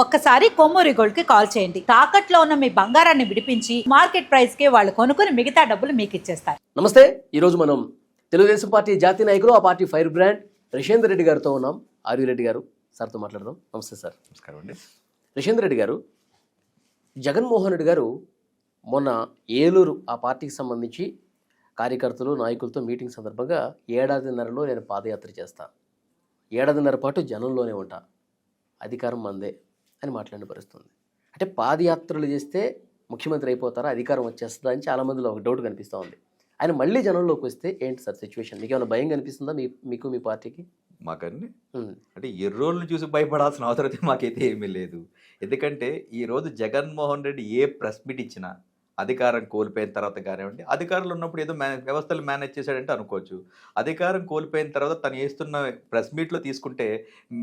ఒక్కసారి కొమ్మూరి గోల్డ్ కి కాల్ చేయండి. తాకట్లో ఉన్న మీ బంగారాన్ని విడిపించి మార్కెట్ ప్రైస్ కి వాళ్ళు కొనుక్కుని మిగతా డబ్బులు మీకు ఇచ్చేస్తారు. నమస్తే. ఈరోజు మనం తెలుగుదేశం పార్టీ జాతీయ నాయకులు, ఆ party fire brand Rishender Reddy గారితో ఉన్నాం. ఆర్వి రెడ్డి గారు, సార్తో మాట్లాడదాం. నమస్తే సార్. నమస్కారం అండి. రిషేందర్ రెడ్డి గారు, జగన్మోహన్ రెడ్డి గారు మొన్న ఏలూరు ఆ పార్టీకి సంబంధించి కార్యకర్తలు నాయకులతో మీటింగ్ సందర్భంగా ఏడాదిన్నరలో నేను పాదయాత్ర చేస్తా, ఏడాదిన్నర పాటు జనంలోనే ఉంటా, అధికారం మందే అని మాట్లాడిన పరిస్థితుంది. అంటే పాదయాత్రలు చేస్తే ముఖ్యమంత్రి అయిపోతారా, అధికారం వచ్చేస్తుందా అని చాలామందిలో ఒక డౌట్ కనిపిస్తూ ఉంది. ఆయన మళ్ళీ జనంలోకి వస్తే ఏంటి సార్ సిచ్యువేషన్? మీకు ఏమైనా భయం కనిపిస్తుందా మీకు మీ పార్టీకి? మాకన్నీ అంటే ఎర్రోళ్ళని చూసి భయపడాల్సిన అవసరం మాకైతే ఏమీ లేదు. ఎందుకంటే ఈరోజు జగన్మోహన్ రెడ్డి ఏ ప్రెస్ మీట్ ఇచ్చినా అధికారం కోల్పోయిన తర్వాత కానివ్వండి, అధికారులు ఉన్నప్పుడు ఏదో వ్యవస్థలు మేనేజ్ చేశాడంటే అనుకోవచ్చు. అధికారం కోల్పోయిన తర్వాత తను వేస్తున్న ప్రెస్ మీట్లో తీసుకుంటే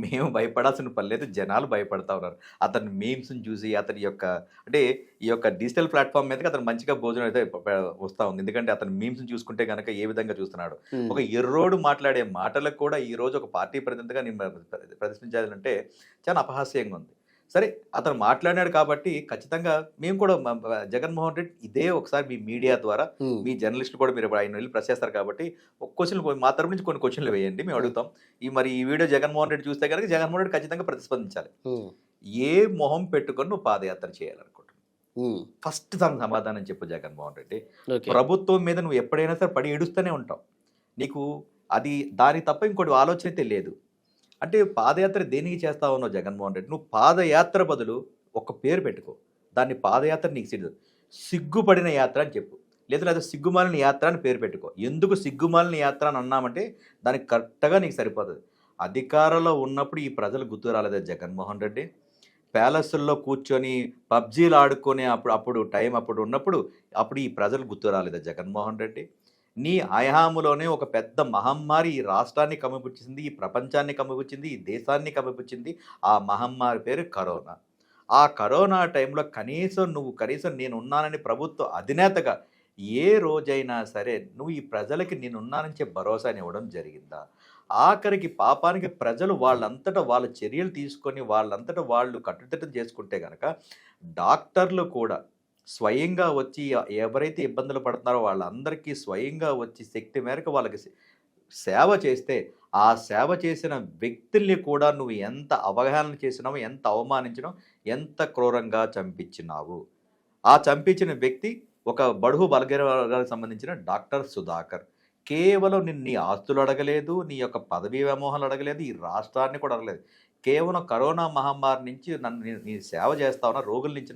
మేము భయపడాల్సిన పని లేదు, జనాలు భయపడతా ఉన్నారు. అతని మీమ్స్ని చూసి అతని యొక్క అంటే ఈ యొక్క డిజిటల్ ప్లాట్ఫామ్ మీదకి అతను మంచిగా భోజనం అయితే వస్తూ ఉంది. ఎందుకంటే అతని మీమ్స్ని చూసుకుంటే కనుక ఏ విధంగా చూస్తున్నాడు. ఒక ఎర్రోడు మాట్లాడే మాటలకు కూడా ఈరోజు ఒక పార్టీ ప్రతినిధిగా నేను ప్రదర్శించాలంటే చాలా అపహాస్యంగా ఉంది. సరే, అతను మాట్లాడాడు కాబట్టి ఖచ్చితంగా మేము కూడా జగన్మోహన్ రెడ్డి ఇదే ఒకసారి మీ మీడియా ద్వారా మీ జర్నలిస్టులు కూడా మీరు ఆయన వెళ్ళి ప్రెస్ చేస్తారు కాబట్టి ఒక క్వశ్చన్లు మా తరపు నుంచి కొన్ని క్వశ్చన్లు వేయండి, మేము అడుగుతాం. ఈ వీడియో జగన్మోహన్ రెడ్డి చూస్తే కనుక జగన్మోహన్ రెడ్డి ఖచ్చితంగా ప్రతిస్పందించాలి. ఏ మొహం పెట్టుకొని నువ్వు పాదయాత్ర చేయాలనుకుంటున్నావు? ఫస్ట్ దానికి సమాధానం చెప్పు జగన్మోహన్ రెడ్డి. ప్రభుత్వం మీద నువ్వు ఎప్పుడైనా సరే పడి ఏడుస్తూనే ఉంటావు, నీకు అది దానికి తప్ప ఇంకోటి ఆలోచన అయితే లేదు. అంటే పాదయాత్ర దేనికి చేస్తా ఉన్నావు జగన్మోహన్ రెడ్డి? నువ్వు పాదయాత్ర బదులు ఒక పేరు పెట్టుకో, దాన్ని పాదయాత్ర నీకు సిగ్గుపడిన యాత్ర అని చెప్పు, లేదా సిగ్గుమాలిన యాత్ర అని పేరు పెట్టుకో. ఎందుకు సిగ్గుమాలిన యాత్ర అని అన్నామంటే దానికి కరెక్ట్గా నీకు సరిపోతుంది. అధికారంలో ఉన్నప్పుడు ఈ ప్రజలు గుర్తు రాలేదా జగన్మోహన్ రెడ్డి? ప్యాలెస్ల్లో కూర్చొని పబ్జీలు ఆడుకునే అప్పుడు ఉన్నప్పుడు ఈ ప్రజలు గుర్తు రాలేదా జగన్మోహన్ రెడ్డి? నీ హయాములోనే ఒక పెద్ద మహమ్మారి ఈ రాష్ట్రాన్ని కమ్మిపుచ్చింది, ఈ ప్రపంచాన్ని కమ్మిపుచ్చింది, ఈ దేశాన్ని కమ్మిపుచ్చింది. ఆ మహమ్మారి పేరు కరోనా. ఆ కరోనా టైంలో కనీసం నేను ఉన్నానని ప్రభుత్వ అధినేతగా ఏ రోజైనా సరే నువ్వు ఈ ప్రజలకి నేనున్నానని చెప్పి భరోసాని ఇవ్వడం జరిగిందా? ఆఖరికి పాపానికి ప్రజలు వాళ్ళంతటా వాళ్ళ చర్యలు తీసుకొని వాళ్ళంతటా వాళ్ళు కట్టుదిట్టం చేసుకుంటే కనుక డాక్టర్లు కూడా స్వయంగా వచ్చి ఎవరైతే ఇబ్బందులు పడుతున్నారో వాళ్ళందరికీ స్వయంగా వచ్చి శక్తి మేరకు వాళ్ళకి సేవ చేస్తే, ఆ సేవ చేసిన వ్యక్తుల్ని కూడా నువ్వు ఎంత అవగాహన చేసినావు, ఎంత అవమానించినావు, ఎంత క్రూరంగా చంపించినావు. ఆ చంపించిన వ్యక్తి ఒక బడుగు బలగైన వర్గాలకు సంబంధించిన డాక్టర్ సుధాకర్. కేవలం నీ ఆస్తులు అడగలేదు, నీ యొక్క పదవీ వ్యామోహాలు అడగలేదు, ఈ రాష్ట్రాన్ని కూడా అడగలేదు. కేవలం కరోనా మహమ్మారి నుంచి నీ సేవ చేస్తా ఉన్న రోగుల నుంచి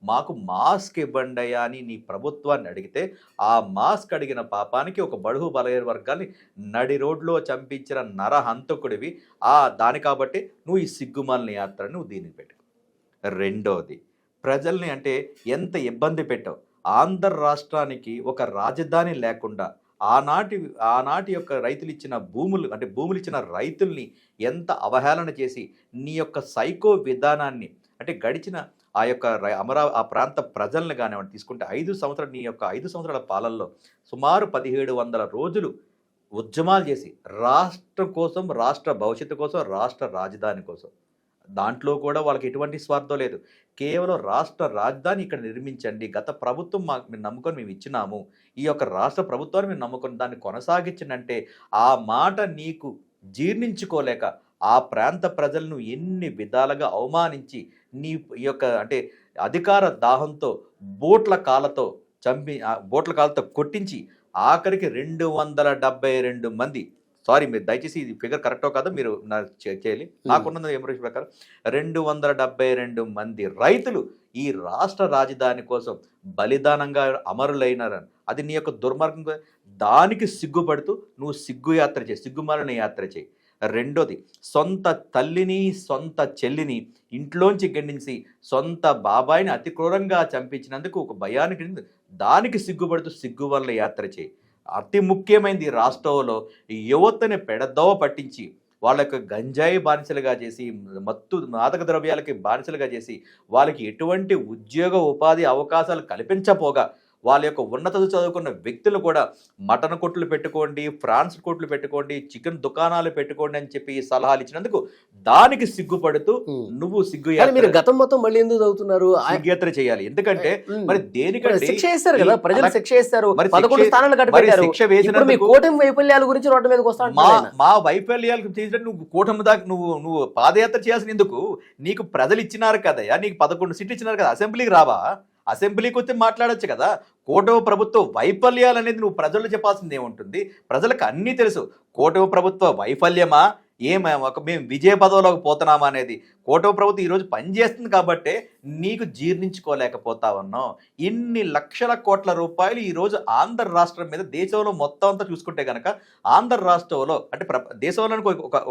మాకు మాస్క్ ఇవ్వండి అయ్యా అని నీ ప్రభుత్వాన్ని అడిగితే, ఆ మాస్క్ అడిగిన పాపానికి ఒక బడుగు బలైన వర్గాన్ని నడి రోడ్లో చంపించిన నరహంతకుడివి. దాని కాబట్టి నువ్వు ఈ సిగ్గుమాలిన యాత్రని నువ్వు దీనికి పెట్టు. రెండోది, ప్రజల్ని అంటే ఎంత ఇబ్బంది పెట్టావు. ఆంధ్ర రాష్ట్రానికి ఒక రాజధాని లేకుండా ఆనాటి యొక్క రైతులు ఇచ్చిన భూములు ఇచ్చిన రైతుల్ని ఎంత అవహేళన చేసి నీ యొక్క సైకో విధానాన్ని అంటే గడిచిన ఆ యొక్క ఆ ప్రాంత ప్రజల్ని కానివ్వండి తీసుకుంటే 5 సంవత్సరాలు నీ యొక్క 5 సంవత్సరాల పాలనలో సుమారు 1700 రోజులు ఉద్యమాలు చేసి రాష్ట్రం కోసం, రాష్ట్ర భవిష్యత్తు కోసం, రాష్ట్ర రాజధాని కోసం, దాంట్లో కూడా వాళ్ళకి ఎటువంటి స్వార్థం లేదు. కేవలం రాష్ట్ర రాజధాని ఇక్కడ నిర్మించండి, గత ప్రభుత్వం మేము నమ్ముకొని మేము ఇచ్చినాము, ఈ యొక్క రాష్ట్ర ప్రభుత్వాన్ని మేము నమ్ముకొని దాన్ని కొనసాగించండి. ఆ మాట నీకు జీర్ణించుకోలేక ఆ ప్రాంత ప్రజలను ఎన్ని విధాలుగా అవమానించి నీ యొక్క అంటే అధికార దాహంతో బోట్ల కాళ్ళతో కొట్టించి ఆఖరికి 272 మంది, సారీ మీరు దయచేసి ఇది ఫిగర్ కరెక్టో కాదో మీరు చేయాలి, నాకున్న ఎమరేషన్ ప్రకారం 272 మంది రైతులు ఈ రాష్ట్ర రాజధాని కోసం బలిదానంగా అమరులైనారని, అది నీ యొక్క దుర్మార్గం. దానికి సిగ్గుపడుతూ నువ్వు సిగ్గుమాలిన యాత్ర చేయి. రెండోది, సొంత తల్లిని సొంత చెల్లిని ఇంట్లోంచి గెండించి సొంత బాబాయిని అతి క్రూరంగా చంపించినందుకు ఒక భయానికి దానికి సిగ్గుపడుతూ సిగ్గువల్ల యాత్ర చేయి. అతి ముఖ్యమైనది, రాష్ట్రంలో యువతని పెడదోవ పట్టించి వాళ్ళకు గంజాయి బానిసలుగా చేసి, మాదక ద్రవ్యాలకి బానిసలుగా చేసి, వాళ్ళకి ఎటువంటి ఉద్యోగ ఉపాధి అవకాశాలు కల్పించపోగా వాళ్ళ యొక్క ఉన్నత చదువుకున్న వ్యక్తులు కూడా మటన్ కొట్లు పెట్టుకోండి, ఫ్రాన్స్ కొట్లు పెట్టుకోండి, చికెన్ దుకాణాలు పెట్టుకోండి అని చెప్పి సలహాలు ఇచ్చినందుకు దానికి సిగ్గుపడుతూ నువ్వు కానీ మీరు గతం మొత్తం మళ్ళీ ఎందుకు చదువుతున్నారు? సిగ్గుయాత్ర చేయాలి. ఎందుకంటే మరి దేనికంటే శిక్ష వేస్తారు కదా, ప్రజలు శిక్ష వేస్తారు, మరి 11 స్థానాలు కట్టబెట్టారు. శిక్ష వేసిన మీ కూటమి వైఫల్యాల గురించి రోడ్డు మీదకి వస్తా మా వైఫల్యాలకు చేసినట్టు నువ్వు కూటమి దాకా నువ్వు పాదయాత్ర చేయాల్సిన ఎందుకు? నీకు ప్రజలు ఇచ్చినారు కదయ్యా, నీకు 11 సీట్లు ఇచ్చినారు కదా, అసెంబ్లీకి రావా? అసెంబ్లీకి వచ్చి మాట్లాడొచ్చు కదా. కూటమి ప్రభుత్వ వైఫల్యాలు అనేది నువ్వు ప్రజలు చెప్పాల్సింది ఏముంటుంది? ప్రజలకు అన్నీ తెలుసు. కూటమి ప్రభుత్వ వైఫల్యమా, మేము విజయ పదవిలోకి పోతున్నామా అనేది. కూటమి ప్రభుత్వం ఈరోజు పనిచేస్తుంది కాబట్టే నీకు జీర్ణించుకోలేకపోతా ఉన్నావు. ఇన్ని లక్షల కోట్ల రూపాయలు ఈరోజు ఆంధ్ర రాష్ట్రం మీద, దేశంలో మొత్తం అంతా చూసుకుంటే కనుక ఆంధ్ర రాష్ట్రంలో అంటే దేశంలో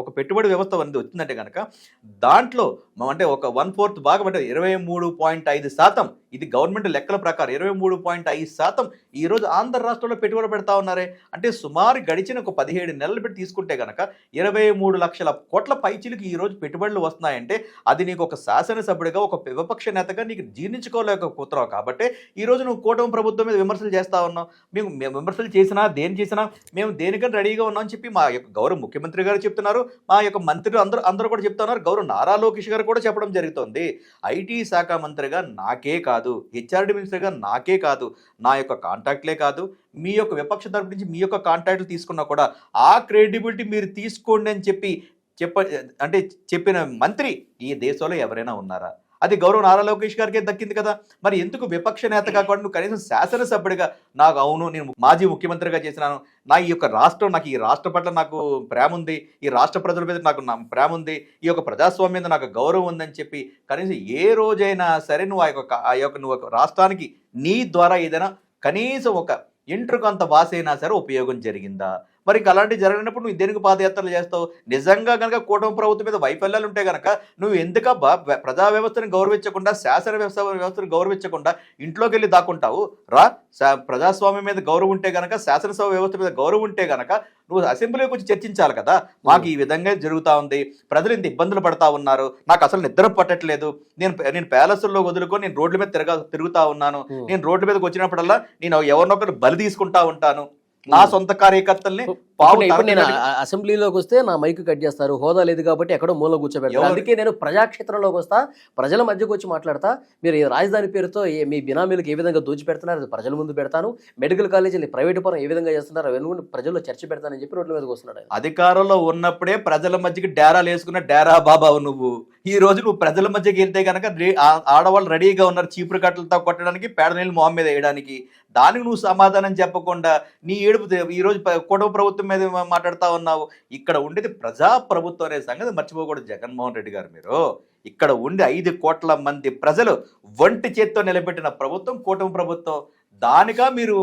ఒక పెట్టుబడి వ్యవస్థ అనేది వచ్చిందంటే కనుక దాంట్లో అంటే ఒక 1/4 భాగం అంటే 23.5%, ఇది గవర్నమెంట్ లెక్కల ప్రకారం 23.5% ఈరోజు ఆంధ్ర రాష్ట్రంలో పెట్టుబడి పెడతా ఉన్నారే. అంటే సుమారు గడిచిన ఒక 17 నెలలు పెట్టి తీసుకుంటే కనుక 23 లక్షల కోట్ల పైచిలకు ఈరోజు పెట్టుబడులు వస్తున్నాయంటే అది నీకు ఒక శాసనసభ్యుడిగా, ఒక విపక్ష నేతగా నీకు జీర్ణించుకోలేకపోతున్నావు. కాబట్టి ఈరోజు నువ్వు కూటమి ప్రభుత్వం మీద విమర్శలు చేస్తా ఉన్నావు. మేము విమర్శలు చేసినా దేని చేసినా మేము దేనికని రెడీగా ఉన్నాం అని చెప్పి మా యొక్క గౌరవ ముఖ్యమంత్రి గారు చెప్తున్నారు, మా యొక్క మంత్రులు అందరూ కూడా చెప్తున్నారు, గౌరవ నారా లోకేష్ గారు కూడా చెప్పడం జరుగుతుంది. ఐటీ శాఖ మంత్రిగా నాకే కాదు, హెచ్ఆర్డి మినిస్టర్గా నాకే కాదు, నా యొక్క కాంటాక్ట్లే కాదు, మీ యొక్క విపక్ష తరపు నుంచి మీ యొక్క కాంటాక్ట్లు తీసుకున్నా కూడా ఆ క్రెడిబిలిటీ మీరు తీసుకోండి అని చెప్పిన మంత్రి ఈ దేశంలో ఎవరైనా ఉన్నారా? అది గౌరవ నారా లోకేష్ గారికే దక్కింది కదా. మరి ఎందుకు విపక్ష నేత కాకుండా నువ్వు కనీసం శాసనసభ్యుడిగా నాకు అవును నేను మాజీ ముఖ్యమంత్రిగా చేసినాను, నాకు ఈ రాష్ట్ర పట్ల నాకు ప్రేమ ఉంది, ఈ రాష్ట్ర ప్రజల మీద నాకు ప్రేమ ఉంది, ఈ యొక్క ప్రజాస్వామ్యం మీద నాకు గౌరవం ఉందని చెప్పి కనీసం ఏ రోజైనా సరే నువ్వు ఒక రాష్ట్రానికి నీ ద్వారా ఏదైనా కనీసం ఒక ఇంట్రుకంత వాసైనా సరే ఉపయోగం జరిగిందా? మరి ఇంకా అలాంటివి జరిగినప్పుడు నువ్వు దేనికి పాదయాత్రలు చేస్తావు? నిజంగా కనుక కూటమి ప్రభుత్వం మీద వైఫల్యాలు ఉంటే కనుక నువ్వు ఎందుకబ్బా ప్రజా వ్యవస్థను గౌరవించకుండా, శాసన వ్యవస్థను గౌరవించకుండా ఇంట్లోకి వెళ్ళి దాక్కుంటావు? ప్రజాస్వామ్యం మీద గౌరవం ఉంటే కనుక, శాసనసభ వ్యవస్థ మీద గౌరవం ఉంటే కనుక నువ్వు అసెంబ్లీకి వచ్చి చర్చించాలి కదా. మాకు ఈ విధంగా జరుగుతూ ఉంది, ప్రజలు ఇంత ఇబ్బందులు పడతా ఉన్నారు, నాకు అసలు నిద్ర పట్టట్లేదు, నేను ప్యాలెస్లో వదులుకొని నేను రోడ్ల మీద తిరుగుతా ఉన్నాను, నేను రోడ్ల మీదకి వచ్చినప్పుడల్లా నేను ఎవరినొకరు బలి తీసుకుంటా ఉంటాను, నా సొంత కార్యకర్తల్ని నేను అసెంబ్లీలోకి వస్తే నా మైక్ కట్ చేస్తారు, హోదా లేదు కాబట్టి ఎక్కడో మూల కూర్చోబెడతారు. అందుకే నేను ప్రజాక్షేత్రంలోకి వస్తా, ప్రజల మధ్యకు వచ్చి మాట్లాడతా. మీరు రాజధాని పేరుతో మీ బినామీలకు ఏ విధంగా దోచి పెడుతున్నారు అది ప్రజల ముందు పెడతాను, మెడికల్ కాలేజీలు ప్రైవేట్ పరం ఏ విధంగా చేస్తున్నారు అవన్నీ ప్రజల్లో చర్చ పెడతానని చెప్పి రోడ్ల మీదకి వస్తున్నాడు. అధికారంలో ఉన్నప్పుడే ప్రజల మధ్యకి డేరాలు వేసుకున్న డేరా బాబావు నువ్వు. ఈ రోజు నువ్వు ప్రజల మధ్యకి వెళ్తే కనుక ఆడవాళ్ళు రెడీగా ఉన్నారు చీపురు కట్టలతో కొట్టడానికి, పేడ నీళ్ళు మొహం మీద వేయడానికి. దానికి నువ్వు సమాధానం చెప్పకుండా నీ ఏడుపు ఈరోజు కూటమి ప్రభుత్వం మీద మాట్లాడుతూ ఉన్నావు. ఇక్కడ ఉండేది ప్రజా ప్రభుత్వం అనే సంగతి మర్చిపోకూడదు జగన్మోహన్ రెడ్డి గారు. మీరు ఇక్కడ ఉండి 5 కోట్ల మంది ప్రజలు ఒంటి చేత్తో నిలబెట్టిన ప్రభుత్వం కూటమి ప్రభుత్వం. దానిగా మీరు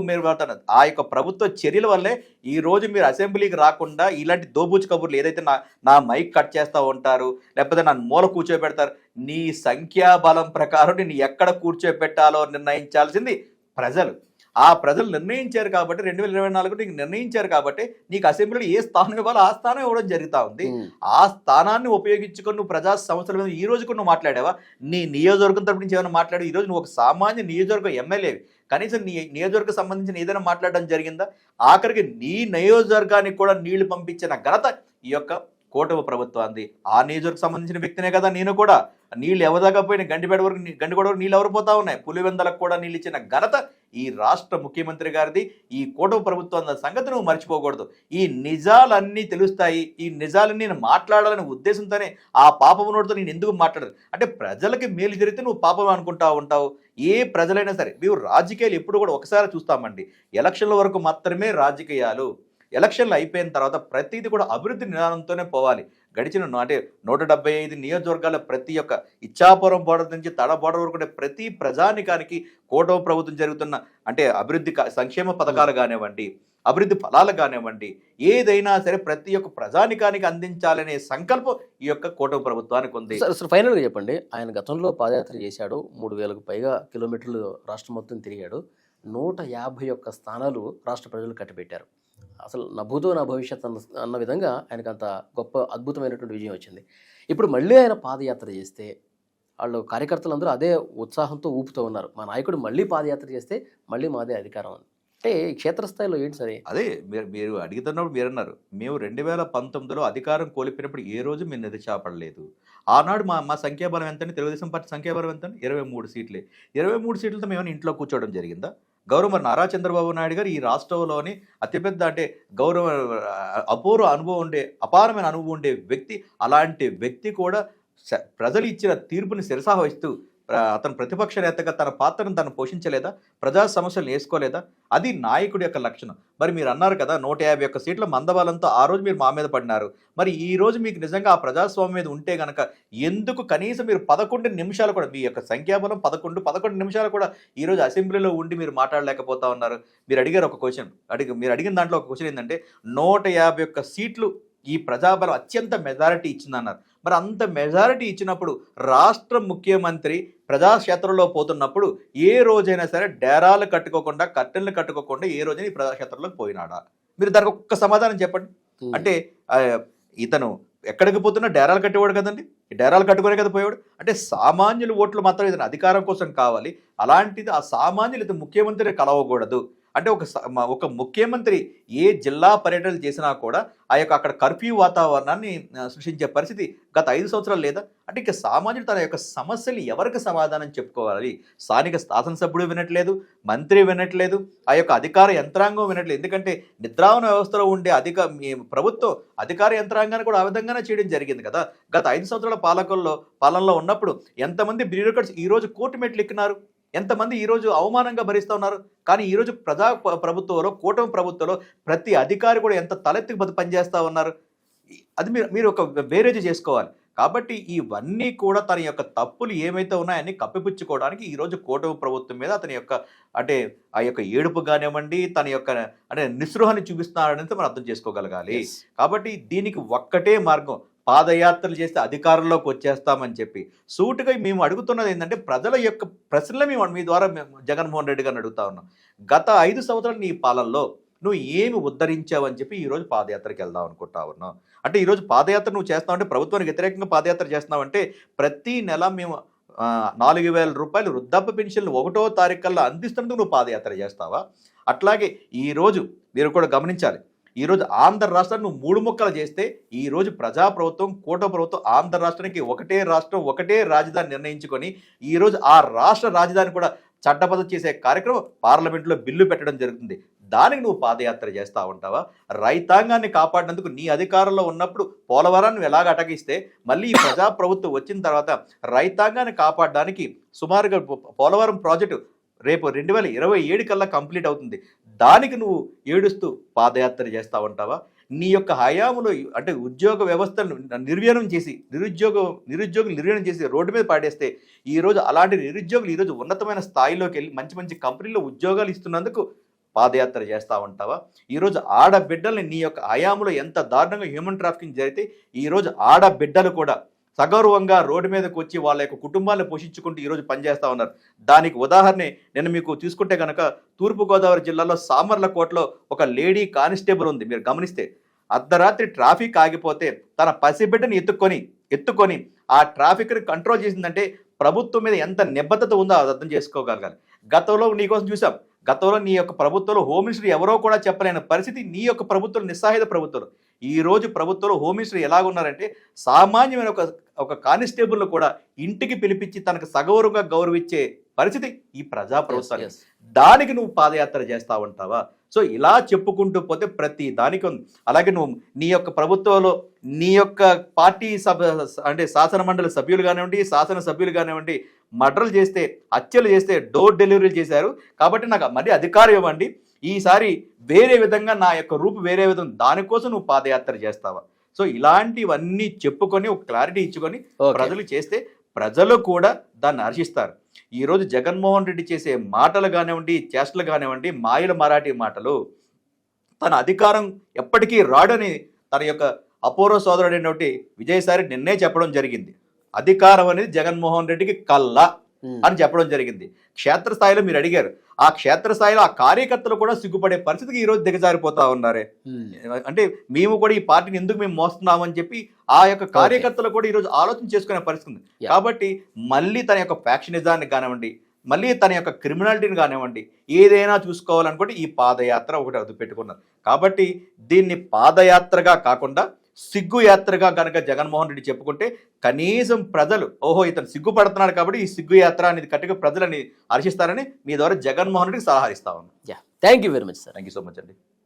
ఆ యొక్క ప్రభుత్వ చర్యల వల్లే ఈ రోజు మీరు అసెంబ్లీకి రాకుండా ఇలాంటి దోబూచి కబుర్లు ఏదైతే నా మైక్ కట్ చేస్తూ ఉంటారు, లేకపోతే నన్ను మూల కూర్చోబెడతారు, నీ సంఖ్యాబలం ప్రకారం నేను ఎక్కడ కూర్చోబెట్టాలో నిర్ణయించాల్సింది ప్రజలు. ఆ ప్రజలు నిర్ణయించారు కాబట్టి 2024 నీకు నిర్ణయించారు కాబట్టి నీకు అసెంబ్లీలో ఏ స్థానం ఇవ్వాలో ఆ స్థానం ఇవ్వడం జరుగుతూ ఉంది. ఆ స్థానాన్ని ఉపయోగించుకొని నువ్వు ప్రజా సమస్యల మీద ఈ రోజు కూడా నువ్వు మాట్లాడావా? నీ నియోజకవర్గం తరపు నుంచి ఏమైనా మాట్లాడావు? ఈరోజు నువ్వు ఒక సామాన్య నియోజకవర్గ ఎమ్మెల్యేవి, కనీసం నీ నియోజకవర్గం సంబంధించిన ఏదైనా మాట్లాడడం జరిగిందా? ఆఖరికి నీ నియోజకవర్గానికి కూడా నీళ్లు పంపించిన ఘనత ఈ యొక్క కూటమి ప్రభుత్వాన్ని. ఆ నియోజకవర్గం సంబంధించిన వ్యక్తినే కదా నేను కూడా. నీళ్ళు ఎవదాకపోయినా గండిగొడ వరకు నీళ్ళు ఎవరు పోతా ఉన్నాయి, పులివెందలకు కూడా నీళ్ళు ఇచ్చిన ఘనత ఈ రాష్ట్ర ముఖ్యమంత్రి గారిది, ఈ కూటమి ప్రభుత్వం అన్న సంగతి నువ్వు మర్చిపోకూడదు. ఈ నిజాలన్నీ తెలుస్తాయి, ఈ నిజాలన్నీ నేను మాట్లాడాలనే ఉద్దేశంతోనే ఆ పాపం నోటితో నేను ఎందుకు మాట్లాడదు అంటే ప్రజలకి మేలు జరిగితే నువ్వు పాపం అనుకుంటా ఉంటావు. ఏ ప్రజలైనా సరే మేము రాజకీయాలు ఎప్పుడు కూడా ఒకసారి చూస్తామండి, ఎలక్షన్ల వరకు మాత్రమే రాజకీయాలు. ఎలక్షన్లు అయిపోయిన తర్వాత ప్రతిదీ కూడా అభివృద్ధి నిదానంతోనే పోవాలి. గడిచిన అంటే 175 నియోజకవర్గాల ప్రతి ఒక్క ఇచ్చాపురం బోర్డర్ నుంచి తడ బోర్డర్ వరకు ప్రతి ప్రజానికానికి కూటమి ప్రభుత్వం జరుగుతున్న అంటే అభివృద్ధి సంక్షేమ పథకాలు కానివ్వండి, అభివృద్ధి ఫలాలు కానివ్వండి, ఏదైనా సరే ప్రతి ఒక్క ప్రజానికానికి అందించాలనే సంకల్పం ఈ యొక్క కూటమి ప్రభుత్వానికి ఉంది. సార్ ఫైనల్గా చెప్పండి, ఆయన గతంలో పాదయాత్ర చేశాడు, 3000కు పైగా కిలోమీటర్లు రాష్ట్రం మొత్తం తిరిగాడు, 151 స్థానాలు రాష్ట్ర ప్రజలు కట్టబెట్టారు. అసలు నా భూతో నా భవిష్యత్ అన్న విధంగా ఆయనకు అంత గొప్ప అద్భుతమైనటువంటి విజయం వచ్చింది. ఇప్పుడు మళ్ళీ ఆయన పాదయాత్ర చేస్తే వాళ్ళు కార్యకర్తలందరూ అదే ఉత్సాహంతో ఊపుతూ ఉన్నారు. మా నాయకుడు మళ్ళీ పాదయాత్ర చేస్తే మళ్ళీ మాదే అధికారం అని. అంటే ఈ క్షేత్రస్థాయిలో ఏంటి సరే? అదే మీరు అడుగుతున్నప్పుడు మీరన్నారు, మేము 2019లో అధికారం కోల్పోయినప్పుడు ఏ రోజు మేము నిరుత్సాహపడలేదు. ఆనాడు మా సంఖ్యాబలం ఎంతండి? తెలుగుదేశం పార్టీ సంఖ్యాబలం ఎంతండి? 23 సీట్లే. 23 సీట్లతో మేము ఇంట్లో కూర్చోవడం జరిగిందా? గౌరవ నారా చంద్రబాబు నాయుడు గారు ఈ రాష్ట్రంలోని అతిపెద్ద అంటే అపారమైన అనుభవం ఉండే వ్యక్తి. అలాంటి వ్యక్తి కూడా ప్రజలు ఇచ్చిన తీర్పుని శిరసావహిస్తూ అతను ప్రతిపక్ష నేతగా తన పాత్రను తను పోషించలేదా? ప్రజా సమస్యలు వేసుకోలేదా? అది నాయకుడి యొక్క లక్షణం. మరి మీరు అన్నారు కదా 151 సీట్ల మందబలంతో ఆ రోజు మీరు మా మీద పడినారు. మరి ఈ రోజు మీకు నిజంగా ఆ ప్రజాస్వామ్యం మీద ఉంటే గనక ఎందుకు కనీసం మీరు 11 నిమిషాలు కూడా మీ యొక్క సంఖ్యాబలం 11 నిమిషాలు కూడా ఈరోజు అసెంబ్లీలో ఉండి మీరు మాట్లాడలేకపోతా ఉన్నారు? మీరు అడిగారు ఒక క్వశ్చన్, మీరు అడిగిన దాంట్లో ఒక క్వశ్చన్ ఏంటంటే 151 సీట్లు ఈ ప్రజాబలం అత్యంత మెజారిటీ ఇచ్చిందన్నారు. మరి అంత మెజారిటీ ఇచ్చినప్పుడు రాష్ట్ర ముఖ్యమంత్రి ప్రజాక్షేత్రంలో పోతున్నప్పుడు ఏ రోజైనా సరే డేరాలు కట్టుకోకుండా కట్టెలను కట్టుకోకుండా ఏ రోజైనా ఈ ప్రజాక్షేత్రంలోకి పోయినాడా? మీరు దానికి ఒక్క సమాధానం చెప్పండి. అంటే ఇతను ఎక్కడికి పోతున్నా డేరాలు కట్టేవాడు కదండి, డేరాలు కట్టుకునే కదా పోయేవాడు. అంటే సామాన్యుల ఓట్లు మాత్రం ఇతను అధికారం కోసం కావాలి. అలాంటిది ఆ సామాన్యులు ఇతను ముఖ్యమంత్రి కలవకూడదు. అంటే ఒక ముఖ్యమంత్రి ఏ జిల్లా పర్యటనలు చేసినా కూడా ఆ యొక్క అక్కడ కర్ఫ్యూ వాతావరణాన్ని సృష్టించే పరిస్థితి గత 5 సంవత్సరాలు లేదా? అంటే ఇక సామాన్యుడు తన యొక్క సమస్యలు ఎవరికి సమాధానం చెప్పుకోవాలి? స్థానిక శాసనసభ్యుడు వినట్లేదు, మంత్రి వినట్లేదు, ఆ యొక్క అధికార యంత్రాంగం వినట్లేదు. ఎందుకంటే నిద్రావన వ్యవస్థలో ఉండే ప్రభుత్వం అధికార యంత్రాంగాన్ని కూడా ఆ విధంగానే చేయడం జరిగింది కదా. గత 5 సంవత్సరాల పాలనలో ఉన్నప్పుడు ఎంతమంది బ్యూరోక్రాట్స్ ఈరోజు కోర్టు మెట్లు ఎక్కినారు? ఎంతమంది ఈరోజు అవమానంగా భరిస్తూ ఉన్నారు? కానీ ఈరోజు ప్రభుత్వంలో కూటమి ప్రభుత్వంలో ప్రతి అధికారి కూడా ఎంత తలెత్తి పనిచేస్తూ ఉన్నారు? అది మీరు ఒక బేరేజ్ చేసుకోవాలి. కాబట్టి ఇవన్నీ కూడా తన యొక్క తప్పులు ఏమైతే ఉన్నాయని కప్పిపుచ్చుకోవడానికి ఈరోజు కూటమి ప్రభుత్వం మీద అతని యొక్క అంటే ఆ యొక్క ఏడుపు కానివ్వండి, తన యొక్క అంటే నిస్పృహని చూపిస్తున్నాడని మనం అర్థం చేసుకోగలగాలి. కాబట్టి దీనికి ఒక్కటే మార్గం, పాదయాత్రలు చేస్తే అధికారంలోకి వచ్చేస్తామని చెప్పి సూటుగా మేము అడుగుతున్నది ఏంటంటే ప్రజల యొక్క ప్రశ్నలు మీ ద్వారా జగన్మోహన్ రెడ్డి గారిని అడుగుతా ఉన్నాం. గత 5 సంవత్సరాలు నీ పాలనలో నువ్వు ఏమి ఉద్ధరించావని చెప్పి ఈరోజు పాదయాత్రకి వెళ్దాం అనుకుంటా ఉన్నావు. అంటే ఈరోజు పాదయాత్ర నువ్వు చేస్తావంటే ప్రభుత్వానికి వ్యతిరేకంగా పాదయాత్ర చేస్తున్నావంటే ప్రతి నెల మేము 4,000 రూపాయలు వృద్ధాప్య పెన్షన్లు 1వ తారీఖు కల్లా అందిస్తున్నందుకు నువ్వు పాదయాత్ర చేస్తావా? అట్లాగే ఈరోజు మీరు కూడా గమనించాలి, ఈరోజు ఆంధ్ర రాష్ట్రాన్ని నువ్వు 3 ముక్కలు చేస్తే ఈరోజు ప్రజాప్రభుత్వం కూటమి ప్రభుత్వం ఆంధ్ర రాష్ట్రానికి ఒకటే రాష్ట్రం ఒకటే రాజధాని నిర్ణయించుకొని ఈరోజు ఆ రాష్ట్ర రాజధాని కూడా చట్టబద్ధం చేసే కార్యక్రమం పార్లమెంట్లో బిల్లు పెట్టడం జరుగుతుంది. దానికి నువ్వు పాదయాత్ర చేస్తూ ఉంటావా? రైతాంగాన్ని కాపాడినందుకు నీ అధికారంలో ఉన్నప్పుడు పోలవరాన్ని ఎలాగ అటగిస్తే మళ్ళీ ఈ ప్రజాప్రభుత్వం వచ్చిన తర్వాత రైతాంగాన్ని కాపాడడానికి సుమారుగా పోలవరం ప్రాజెక్టు రేపు 2027 కల్లా కంప్లీట్ అవుతుంది. దానికి నువ్వు ఏడుస్తూ పాదయాత్ర చేస్తూ ఉంటావా? నీ యొక్క హయాములో అంటే ఉద్యోగ వ్యవస్థను నిర్వీర్యం చేసి నిరుద్యోగులు నిర్వీర్యం చేసి రోడ్డు మీద పాడేస్తే ఈరోజు అలాంటి నిరుద్యోగులు ఈరోజు ఉన్నతమైన స్థాయిలోకి వెళ్ళి మంచి మంచి కంపెనీల్లో ఉద్యోగాలు ఇస్తున్నందుకు పాదయాత్ర చేస్తూ ఉంటావా? ఈరోజు ఆడబిడ్డల్ని నీ యొక్క హయాములో ఎంత దారుణంగా హ్యూమన్ ట్రాఫికింగ్ జరిగితే ఈరోజు ఆడబిడ్డలు కూడా సగౌరవంగా రోడ్డు మీదకి వచ్చి వాళ్ళ యొక్క కుటుంబాలను పోషించుకుంటూ ఈరోజు పనిచేస్తూ ఉన్నారు. దానికి ఉదాహరణే నేను మీకు తీసుకుంటే కనుక తూర్పుగోదావరి జిల్లాలో సామర్లకోటలో ఒక లేడీ కానిస్టేబుల్ ఉంది. మీరు గమనిస్తే అర్ధరాత్రి ట్రాఫిక్ ఆగిపోతే తన పసిబిడ్డని ఎత్తుకొని ఆ ట్రాఫిక్ని కంట్రోల్ చేసిందంటే ప్రభుత్వం మీద ఎంత నిబద్ధత ఉందో అది అర్థం చేసుకోగలగాలి. గతంలో నీకోసం చూసాం, గతంలో నీ యొక్క ప్రభుత్వంలో హోమ్ మినిస్టర్ ఎవరో కూడా చెప్పలేని పరిస్థితి నీ యొక్క ప్రభుత్వం నిస్సహాయత ప్రభుత్వం. ఈ రోజు ప్రభుత్వంలో హోమ్ మినిస్టర్ ఎలాగున్నారంటే సామాన్యమైన ఒక కానిస్టేబుల్ కూడా ఇంటికి పిలిపించి తనకు సగౌరవంగా గౌరవించే పరిస్థితి ఈ ప్రజా ప్రభుత్వానికి. దానికి నువ్వు పాదయాత్ర చేస్తా ఉంటావా? సో ఇలా చెప్పుకుంటూ పోతే ప్రతి దానికి ఉంది. అలాగే నువ్వు నీ యొక్క ప్రభుత్వంలో నీ యొక్క పార్టీ అంటే శాసన మండలి సభ్యులు కానివ్వండి, శాసనసభ్యులు కానివ్వండి మర్డర్లు చేస్తే, హత్యలు చేస్తే డోర్ డెలివరీలు చేశారు కాబట్టి నాకు మళ్ళీ అధికారం ఇవ్వండి, ఈసారి వేరే విధంగా నా యొక్క రూపు వేరే విధంగా, దానికోసం నువ్వు పాదయాత్ర చేస్తావా? సో ఇలాంటివన్నీ చెప్పుకొని ఒక క్లారిటీ ఇచ్చుకొని ప్రజలు చేస్తే ప్రజలు కూడా దాన్ని హర్షిస్తారు. ఈరోజు జగన్మోహన్ రెడ్డి చేసే మాటలు కానివ్వండి, చేష్టలు కానివ్వండి, మాయల మరాఠీ మాటలు, తన అధికారం ఎప్పటికీ రాడని తన యొక్క అపూర్వ సోదరుడైనటువంటి విజయసాయి నిన్నే చెప్పడం జరిగింది. అధికారం అనేది జగన్మోహన్ రెడ్డికి కల్లా. అని చెప్పడం జరిగింది. క్షేత్రస్థాయిలో మీరు అడిగారు, ఆ క్షేత్రస్థాయిలో ఆ కార్యకర్తలు కూడా సిగ్గుపడే పరిస్థితికి ఈ రోజు దిగజారిపోతా ఉన్నారే. అంటే మేము కూడా ఈ పార్టీని ఎందుకు మేము మోస్తున్నామని చెప్పి ఆ యొక్క కార్యకర్తలు కూడా ఈ రోజు ఆలోచన చేసుకునే పరిస్థితి ఉంది. కాబట్టి మళ్ళీ తన యొక్క ఫ్యాక్షనిజాన్ని కానివ్వండి, మళ్ళీ తన యొక్క క్రిమినాలిటీని కానివ్వండి, ఏదైనా చూసుకోవాలనుకుంటే ఈ పాదయాత్ర ఒకటి అదుపు పెట్టుకున్నారు. కాబట్టి దీన్ని పాదయాత్రగా కాకుండా సిగ్గు యాత్రగా కనుక జగన్మోహన్ రెడ్డి చెప్పుకుంటే కనీసం ప్రజలు ఓహో ఇతను సిగ్గుపడుతున్నాడు కాబట్టి ఈ సిగ్గు యాత్ర అనేది కట్టుగా ప్రజలని హర్షిస్తారని మీ ద్వారా జగన్మోహన్ రెడ్డికి సలహా ఇస్తా ఉన్నాను. Thank you very much sir. Thank you so much అండి.